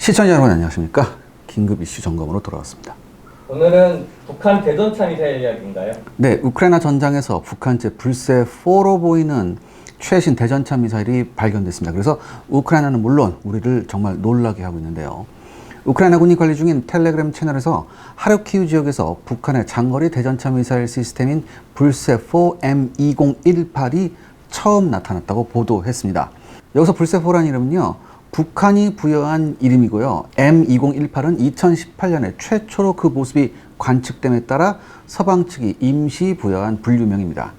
시청자 여러분 안녕하십니까? 긴급 이슈 점검으로 돌아왔습니다. 오늘은 북한 대전차 미사일 이야기인가요? 네, 우크라이나 전장에서 북한제 불세4로 보이는 최신 대전차 미사일이 발견됐습니다. 그래서 우크라이나는 물론 우리를 정말 놀라게 하고 있는데요. 우크라이나군이 관리 중인 텔레그램 채널에서 하르키우 지역에서 북한의 장거리 대전차 미사일 시스템인 불세4 M2018이 처음 나타났다고 보도했습니다. 여기서 불세4라는 이름은요, 북한이 부여한 이름이고요. M2018은 2018년에 최초로 그 모습이 관측됨에 따라 서방 측이 임시 부여한 분류명입니다.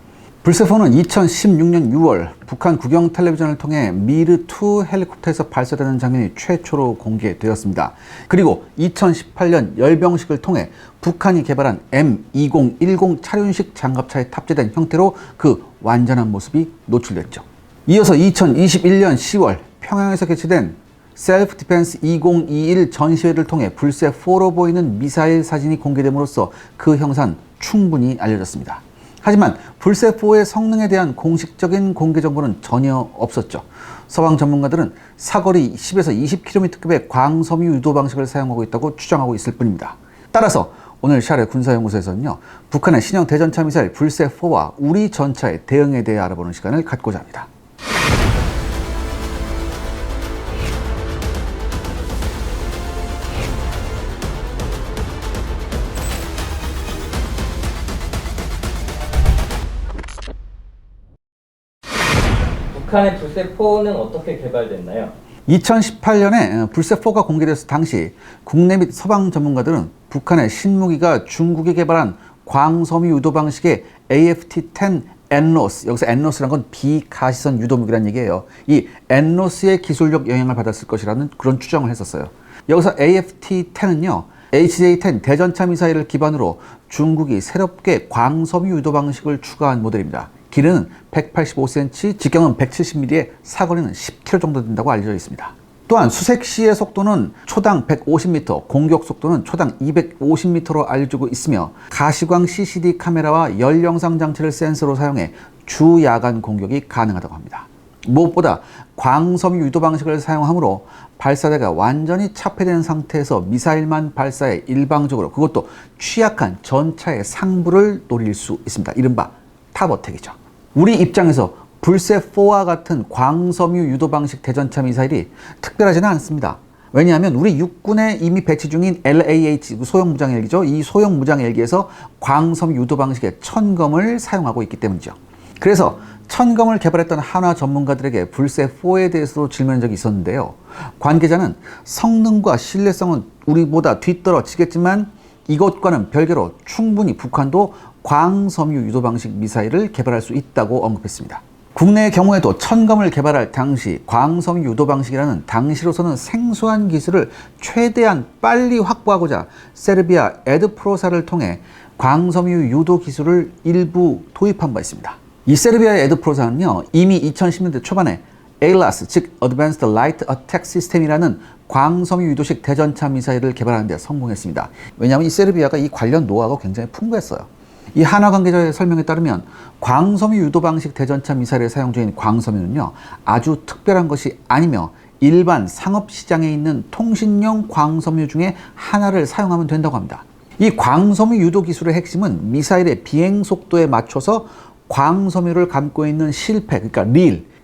불세4는 2016년 6월 북한 국영 텔레비전을 통해 미르2 헬리콥터에서 발사되는 장면이 최초로 공개되었습니다. 그리고 2018년 열병식을 통해 북한이 개발한 M2010 차륜식 장갑차에 탑재된 형태로 그 완전한 모습이 노출됐죠. 이어서 2021년 10월 평양에서 개최된 셀프 디펜스 2021 전시회를 통해 불세4로 보이는 미사일 사진이 공개됨으로써 그 형상 충분히 알려졌습니다. 하지만 불세4의 성능에 대한 공식적인 공개 정보는 전혀 없었죠. 서방 전문가들은 사거리 10에서 20km급의 광섬유 유도 방식을 사용하고 있다고 추정하고 있을 뿐입니다. 따라서 오늘 샤레 군사연구소에서는요, 북한의 신형 대전차 미사일 불세4와 우리 전차의 대응에 대해 알아보는 시간을 갖고자 합니다. 북한의 불세4는 어떻게 개발됐나요? 2018년에 불세4가 공개됐을 당시 국내 및 서방 전문가들은 북한의 신무기가 중국이 개발한 광섬유 유도 방식의 AFT-10 엔로스, 여기서 엔로스란 건 비가시선 유도무기란 얘기예요. 이 엔로스의 기술력 영향을 받았을 것이라는 그런 추정을 했었어요. 여기서 AFT-10은요, HJ-10 대전차 미사일을 기반으로 중국이 새롭게 광섬유 유도 방식을 추가한 모델입니다. 길이는 185cm, 직경은 170mm에 사거리는 10km 정도 된다고 알려져 있습니다. 또한 수색시의 속도는 초당 150m, 공격 속도는 초당 250m로 알려지고 있으며 가시광 CCD 카메라와 열 영상 장치를 센서로 사용해 주야간 공격이 가능하다고 합니다. 무엇보다 광섬유 유도 방식을 사용하므로 발사대가 완전히 차폐된 상태에서 미사일만 발사해 일방적으로, 그것도 취약한 전차의 상부를 노릴 수 있습니다. 이른바 탑어택이죠. 우리 입장에서 불세4와 같은 광섬유 유도 방식 대전차 미사일이 특별하지는 않습니다. 왜냐하면 우리 육군에 이미 배치 중인 LAH 소형 무장 헬기죠. 이 소형 무장 헬기에서 광섬유 유도 방식의 천검을 사용하고 있기 때문이죠. 그래서 천검을 개발했던 한화 전문가들에게 불세4에 대해서도 질문한 적이 있었는데요. 관계자는 성능과 신뢰성은 우리보다 뒤떨어지겠지만 이것과는 별개로 충분히 북한도 광섬유 유도 방식 미사일을 개발할 수 있다고 언급했습니다. 국내의 경우에도 천검을 개발할 당시 광섬유 유도 방식이라는 당시로서는 생소한 기술을 최대한 빨리 확보하고자 세르비아 에드프로사를 통해 광섬유 유도 기술을 일부 도입한 바 있습니다. 이 세르비아의 에드프로사는요, 이미 2010년대 초반에 에일라스, 즉 Advanced Light Attack System이라는 광섬유 유도식 대전차 미사일을 개발하는 데 성공했습니다. 왜냐하면 이 세르비아가 이 관련 노하우가 굉장히 풍부했어요. 이 한화 관계자의 설명에 따르면 광섬유 유도 방식 대전차 미사일에 사용 중인 광섬유는요, 아주 특별한 것이 아니며 일반 상업 시장에 있는 통신용 광섬유 중에 하나를 사용하면 된다고 합니다. 이 광섬유 유도 기술의 핵심은 미사일의 비행 속도에 맞춰서 광섬유를 감고 있는 실팩, 그러니까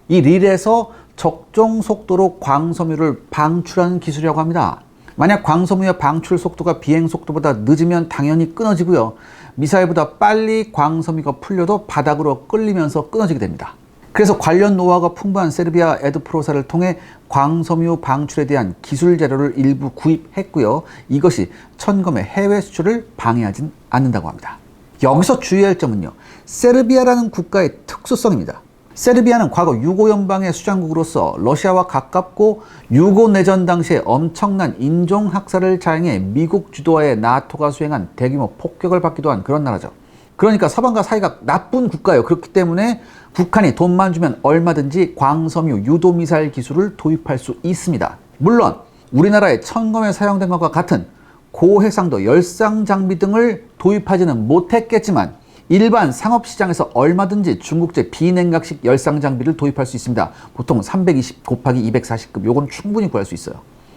이 릴에서 적정 속도로 광섬유를 방출하는 기술이라고 합니다. 만약 광섬유의 방출 속도가 비행 속도보다 늦으면 당연히 끊어지고요. 미사일보다 빨리 광섬유가 풀려도 바닥으로 끌리면서 끊어지게 됩니다. 그래서 관련 노하우가 풍부한 세르비아 에드프로사를 통해 광섬유 방출에 대한 기술 자료를 일부 구입했고요. 이것이 천검의 해외 수출을 방해하진 않는다고 합니다. 여기서 주의할 점은요, 세르비아라는 국가의 특수성입니다. 세르비아는 과거 유고 연방의 수장국으로서 러시아와 가깝고 유고 내전 당시에 엄청난 인종 학살을 자행해 미국 주도하에 나토가 수행한 대규모 폭격을 받기도 한 그런 나라죠. 그러니까 서방과 사이가 나쁜 국가예요. 그렇기 때문에 북한이 돈만 주면 얼마든지 광섬유 유도 미사일 기술을 도입할 수 있습니다. 물론 우리나라의 천검에 사용된 것과 같은 고해상도 열상 장비 등을 도입하지는 못했겠지만 일반 상업시장에서 얼마든지 중국제 비냉각식 열상 장비를 도입할 수 있습니다. 보통 320 곱하기 240급, 요건 충분히 구할 수 있어요.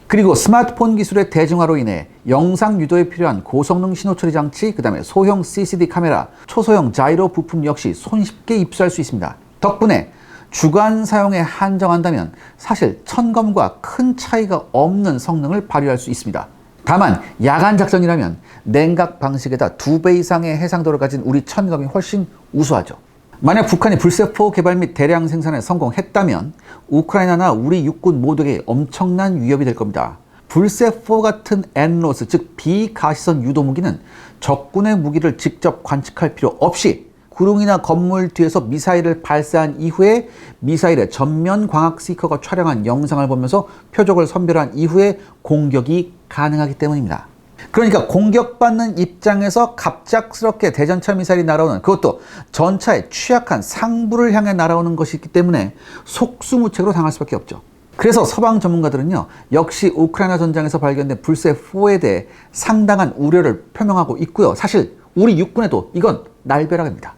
그리고 스마트폰 기술의 대중화로 인해 영상 유도에 필요한 고성능 신호처리 장치, 그 다음에 소형 CCD 카메라, 초소형 자이로 부품 역시 손쉽게 입수할 수 있습니다. 덕분에 주간 사용에 한정한다면 사실 천검과 큰 차이가 없는 성능을 발휘할 수 있습니다. 다만 야간 작전이라면 냉각 방식에다 2배 이상의 해상도를 가진 우리 천검이 훨씬 우수하죠. 만약 북한이 불세포 개발 및 대량 생산에 성공했다면 우크라이나나 우리 육군 모두에게 엄청난 위협이 될 겁니다. 불세포 같은 엔로스, 즉 비가시선 유도 무기는 적군의 무기를 직접 관측할 필요 없이 구릉이나 건물 뒤에서 미사일을 발사한 이후에 미사일의 전면 광학 시커가 촬영한 영상을 보면서 표적을 선별한 이후에 공격이 가능하기 때문입니다. 그러니까 공격받는 입장에서 갑작스럽게 대전차 미사일이 날아오는, 그것도 전차의 취약한 상부를 향해 날아오는 것이기 때문에 속수무책으로 당할 수밖에 없죠. 그래서 서방 전문가들은요, 역시 우크라이나 전장에서 발견된 불세4에 대해 상당한 우려를 표명하고 있고요. 사실 우리 육군에도 이건 날벼락입니다.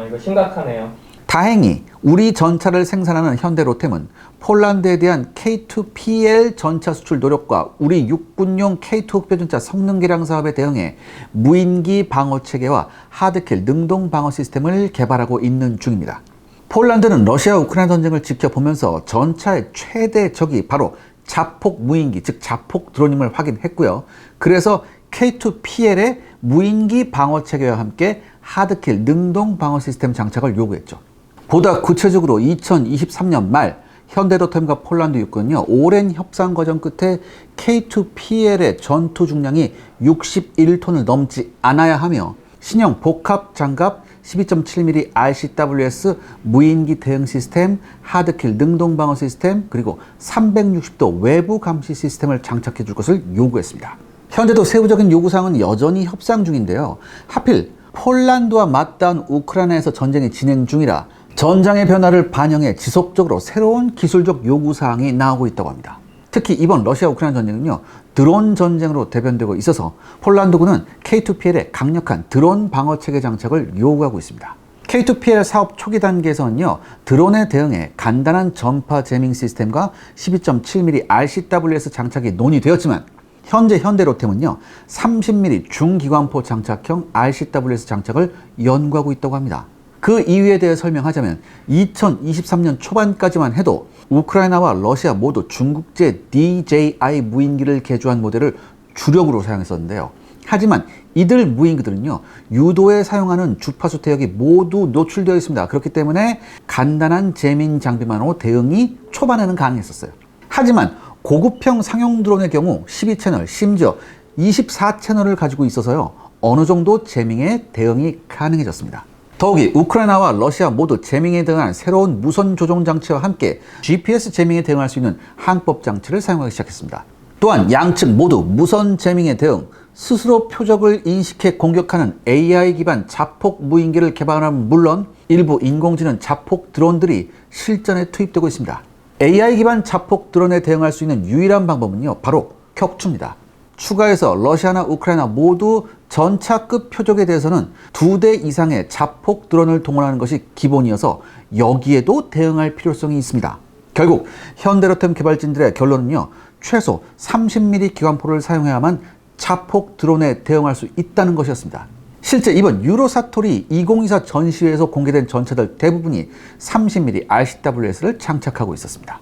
이거 심각하네요. 다행히 우리 전차를 생산하는 현대 로템은 폴란드에 대한 K2PL 전차 수출 노력과 우리 육군용 K2 흑표전차 성능 개량 사업에 대응해 무인기 방어 체계와 하드킬 능동 방어 시스템을 개발하고 있는 중입니다. 폴란드는 러시아 우크라이나 전쟁을 지켜보면서 전차의 최대 적이 바로 자폭 무인기, 즉 자폭 드론임을 확인했고요. 그래서 K2PL의 무인기 방어 체계와 함께 하드킬 능동 방어 시스템 장착을 요구했죠. 보다 구체적으로 2023년 말 현대로템과 폴란드 육군은요, 오랜 협상 과정 끝에 K2PL의 전투 중량이 61톤을 넘지 않아야 하며 신형 복합 장갑 12.7mm RCWS 무인기 대응 시스템, 하드킬 능동 방어 시스템, 그리고 360도 외부 감시 시스템을 장착해 줄 것을 요구했습니다. 현재도 세부적인 요구사항은 여전히 협상 중인데요. 하필 폴란드와 맞닿은 우크라이나에서 전쟁이 진행 중이라 전장의 변화를 반영해 지속적으로 새로운 기술적 요구사항이 나오고 있다고 합니다. 특히 이번 러시아 우크라이나 전쟁은요, 드론 전쟁으로 대변되고 있어서 폴란드군은 K2PL의 강력한 드론 방어 체계 장착을 요구하고 있습니다. K2PL 사업 초기 단계에서는요, 드론에 대응해 간단한 전파 제밍 시스템과 12.7mm RCWS 장착이 논의되었지만 현재 현대로템은요, 30mm 중기관포 장착형 RCWS 장착을 연구하고 있다고 합니다. 그 이유에 대해 설명하자면 2023년 초반까지만 해도 우크라이나와 러시아 모두 중국제 DJI 무인기를 개조한 모델을 주력으로 사용했었는데요. 하지만 이들 무인기들은요, 유도에 사용하는 주파수 태역이 모두 노출되어 있습니다. 그렇기 때문에 간단한 제민 장비만으로 대응이 초반에는 가능했었어요. 하지만 고급형 상용 드론의 경우 12채널, 심지어 24채널을 가지고 있어서요, 어느 정도 제밍에 대응이 가능해졌습니다. 더욱이 우크라이나와 러시아 모두 제밍에 대응한 새로운 무선 조종 장치와 함께 GPS 제밍에 대응할 수 있는 항법 장치를 사용하기 시작했습니다. 또한 양측 모두 무선 제밍에 대응, 스스로 표적을 인식해 공격하는 AI 기반 자폭 무인기를 개발하는 물론 일부 인공지능 자폭 드론들이 실전에 투입되고 있습니다. AI 기반 자폭 드론에 대응할 수 있는 유일한 방법은요, 바로 격추입니다. 추가해서 러시아나 우크라이나 모두 전차급 표적에 대해서는 2대 이상의 자폭 드론을 동원하는 것이 기본이어서 여기에도 대응할 필요성이 있습니다. 결국 현대로템 개발진들의 결론은요, 최소 30mm 기관포를 사용해야만 자폭 드론에 대응할 수 있다는 것이었습니다. 실제 이번 유로사토리 2024 전시회에서 공개된 전차들 대부분이 30mm RCWS를 장착하고 있었습니다.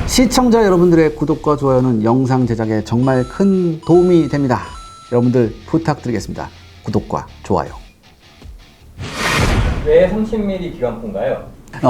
시청자 여러분들의 구독과 좋아요는 영상 제작에 정말 큰 도움이 됩니다. 여러분들 부탁드리겠습니다. 구독과 좋아요. 왜 30mm 기관포인가요?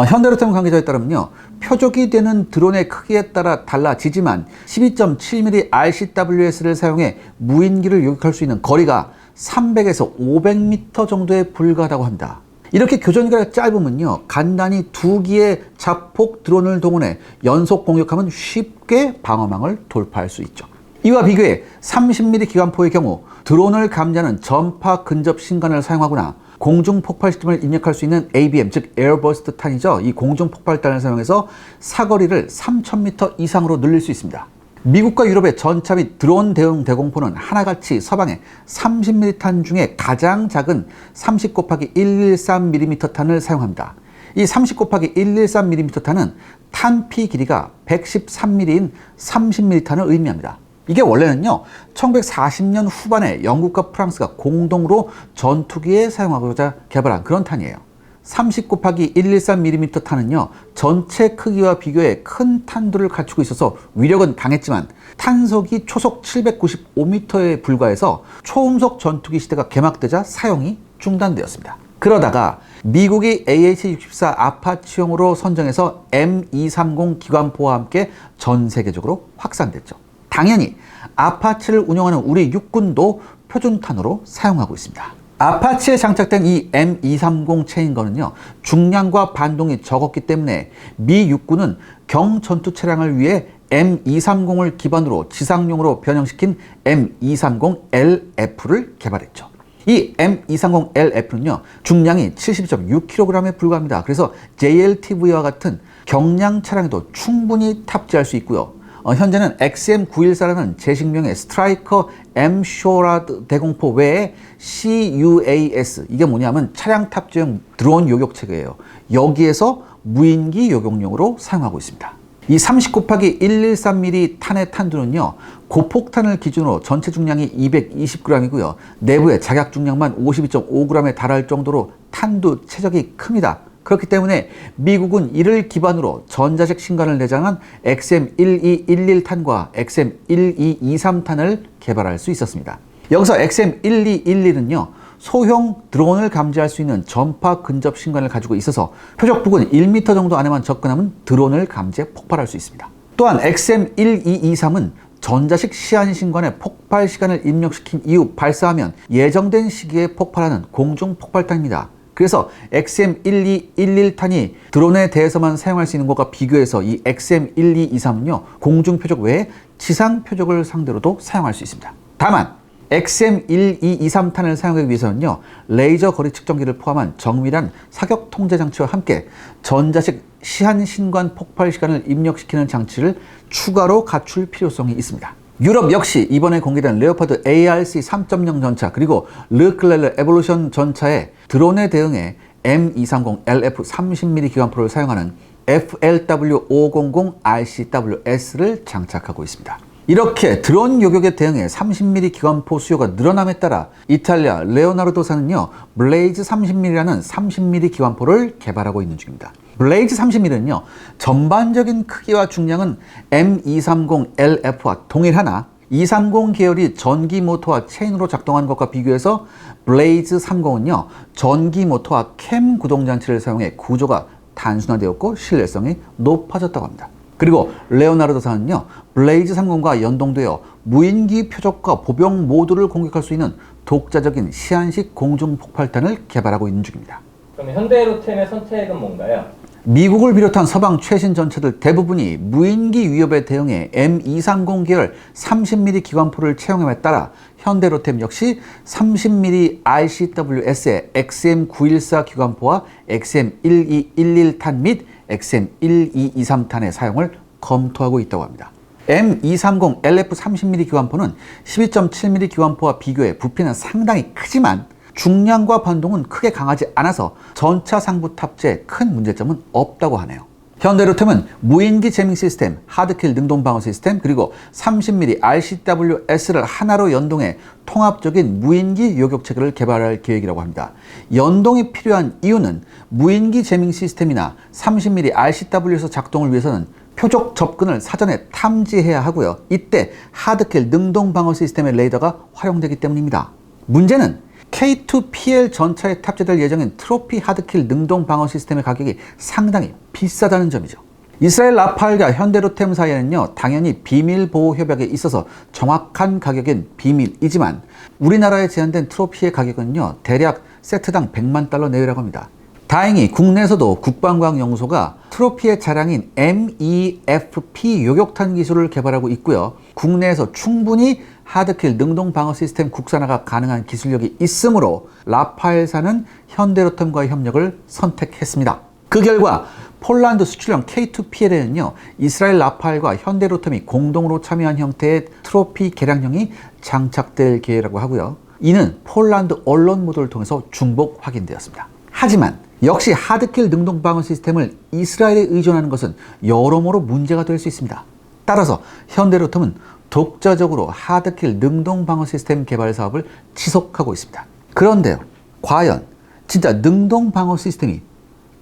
현대로템 관계자에 따르면요, 표적이 되는 드론의 크기에 따라 달라지지만 12.7mm RCWS를 사용해 무인기를 요격할 수 있는 거리가 300에서 500m 정도에 불과하다고 합니다. 이렇게 교전거리가 짧으면요, 간단히 2기의 자폭 드론을 동원해 연속 공격하면 쉽게 방어망을 돌파할 수 있죠. 이와 비교해 30mm 기관포의 경우 드론을 감지하는 전파 근접 신관을 사용하거나 공중 폭발 시스템을 입력할 수 있는 ABM, 즉 에어버스트 탄이죠. 이 공중 폭발탄을 사용해서 사거리를 3000m 이상으로 늘릴 수 있습니다. 미국과 유럽의 전차 및 드론 대응 대공포는 하나같이 서방의 30mm 탄 중에 가장 작은 30 곱하기 113mm 탄을 사용합니다. 이 30 곱하기 113mm 탄은 탄피 길이가 113mm인 30mm 탄을 의미합니다. 이게 원래는요 1940년 후반에 영국과 프랑스가 공동으로 전투기에 사용하고자 개발한 그런 탄이에요. 30 곱하기 113mm 탄은요 전체 크기와 비교해 큰 탄두를 갖추고 있어서 위력은 강했지만 탄속이 초속 795m에 불과해서 초음속 전투기 시대가 개막되자 사용이 중단되었습니다. 그러다가 미국이 AH-64 아파치용으로 선정해서 M230 기관포와 함께 전 세계적으로 확산됐죠. 당연히 아파치를 운영하는 우리 육군도 표준탄으로 사용하고 있습니다. 아파치에 장착된 이 M230 체인건은요 중량과 반동이 적었기 때문에 미 육군은 경전투 차량을 위해 M230을 기반으로 지상용으로 변형시킨 M230LF를 개발했죠. 이 M230LF는요 중량이 72.6kg에 불과합니다. 그래서 JLTV와 같은 경량 차량에도 충분히 탑재할 수 있고요. 현재는 XM914라는 제식명의 스트라이커 M-SHORAD 대공포 외에 CUAS, 이게 뭐냐면 차량 탑재용 드론 요격 체계예요. 여기에서 무인기 요격용으로 사용하고 있습니다. 이 30 곱하기 113mm 탄의 탄두는요 고폭탄을 기준으로 전체 중량이 220g이고요 내부의 작약 중량만 52.5g에 달할 정도로 탄두 체적이 큽니다. 그렇기 때문에 미국은 이를 기반으로 전자식 신관을 내장한 XM1211탄과 XM1223탄을 개발할 수 있었습니다. 여기서 XM1211은요 소형 드론을 감지할 수 있는 전파 근접 신관을 가지고 있어서 표적 부근 1m 정도 안에만 접근하면 드론을 감지해 폭발할 수 있습니다. 또한 XM1223은 전자식 시한 신관에 폭발 시간을 입력시킨 이후 발사하면 예정된 시기에 폭발하는 공중 폭발탄입니다. 그래서 XM1211탄이 드론에 대해서만 사용할 수 있는 것과 비교해서 이 XM1223은요 공중 표적 외에 지상 표적을 상대로도 사용할 수 있습니다. 다만 XM1223탄을 사용하기 위해서는요 레이저 거리 측정기를 포함한 정밀한 사격 통제 장치와 함께 전자식 시한 신관 폭발 시간을 입력시키는 장치를 추가로 갖출 필요성이 있습니다. 유럽 역시 이번에 공개된 레오파드 ARC 3.0 전차 그리고 르클레르 에볼루션 전차에 드론에 대응해 M230LF 30mm 기관포를 사용하는 FLW500RCWS를 장착하고 있습니다. 이렇게 드론 요격에 대응해 30mm 기관포 수요가 늘어남에 따라 이탈리아 레오나르도사는요 블레이즈 30mm라는 30mm 기관포를 개발하고 있는 중입니다. 블레이즈 30mm는요 전반적인 크기와 중량은 M230LF와 동일하나 230 계열이 전기 모터와 체인으로 작동하는 것과 비교해서 블레이즈 30은요 전기 모터와 캠 구동 장치를 사용해 구조가 단순화되었고 신뢰성이 높아졌다고 합니다. 그리고 레오나르도사는요 블레이즈 30과 연동되어 무인기 표적과 보병 모두를 공격할 수 있는 독자적인 시한식 공중 폭발탄을 개발하고 있는 중입니다. 그럼 현대로템의 선택은 뭔가요? 미국을 비롯한 서방 최신 전차들 대부분이 무인기 위협에 대응해 M230 계열 30mm 기관포를 채용함에 따라 현대로템 역시 30mm RCWS의 XM914 기관포와 XM1211탄 및 XM1223탄의 사용을 검토하고 있다고 합니다. M230 LF 30mm 기관포는 12.7mm 기관포와 비교해 부피는 상당히 크지만 중량과 반동은 크게 강하지 않아서 전차 상부 탑재에 큰 문제점은 없다고 하네요. 현대로템은 무인기 제밍 시스템, 하드킬 능동 방어 시스템, 그리고 30mm RCWS를 하나로 연동해 통합적인 무인기 요격 체계를 개발할 계획이라고 합니다. 연동이 필요한 이유는 무인기 제밍 시스템이나 30mm RCWS 작동을 위해서는 표적 접근을 사전에 탐지해야 하고요. 이때 하드킬 능동 방어 시스템의 레이더가 활용되기 때문입니다. 문제는 K2PL 전차에 탑재될 예정인 트로피 하드킬 능동 방어 시스템의 가격이 상당히 비싸다는 점이죠. 이스라엘 라팔과 현대로템 사이에는요 당연히 비밀 보호 협약에 있어서 정확한 가격은 비밀이지만 우리나라에 제한된 트로피의 가격은요 대략 세트당 100만 달러 내외라고 합니다. 다행히 국내에서도 국방과학연구소가 트로피의 자랑인 MEFP 요격탄 기술을 개발하고 있고요. 국내에서 충분히 하드킬 능동 방어 시스템 국산화가 가능한 기술력이 있으므로 라파엘사는 현대로템과의 협력을 선택했습니다. 그 결과 폴란드 수출형 K2PL에는요 이스라엘 라파엘과 현대로템이 공동으로 참여한 형태의 트로피 개량형이 장착될 계획이라고 하고요. 이는 폴란드 언론 보도를 통해서 중복 확인되었습니다. 하지만 역시 하드킬 능동 방어 시스템을 이스라엘에 의존하는 것은 여러모로 문제가 될 수 있습니다. 따라서 현대로템은 독자적으로 하드킬 능동 방어 시스템 개발 사업을 지속하고 있습니다. 그런데요, 과연 진짜 능동 방어 시스템이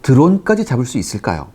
드론까지 잡을 수 있을까요?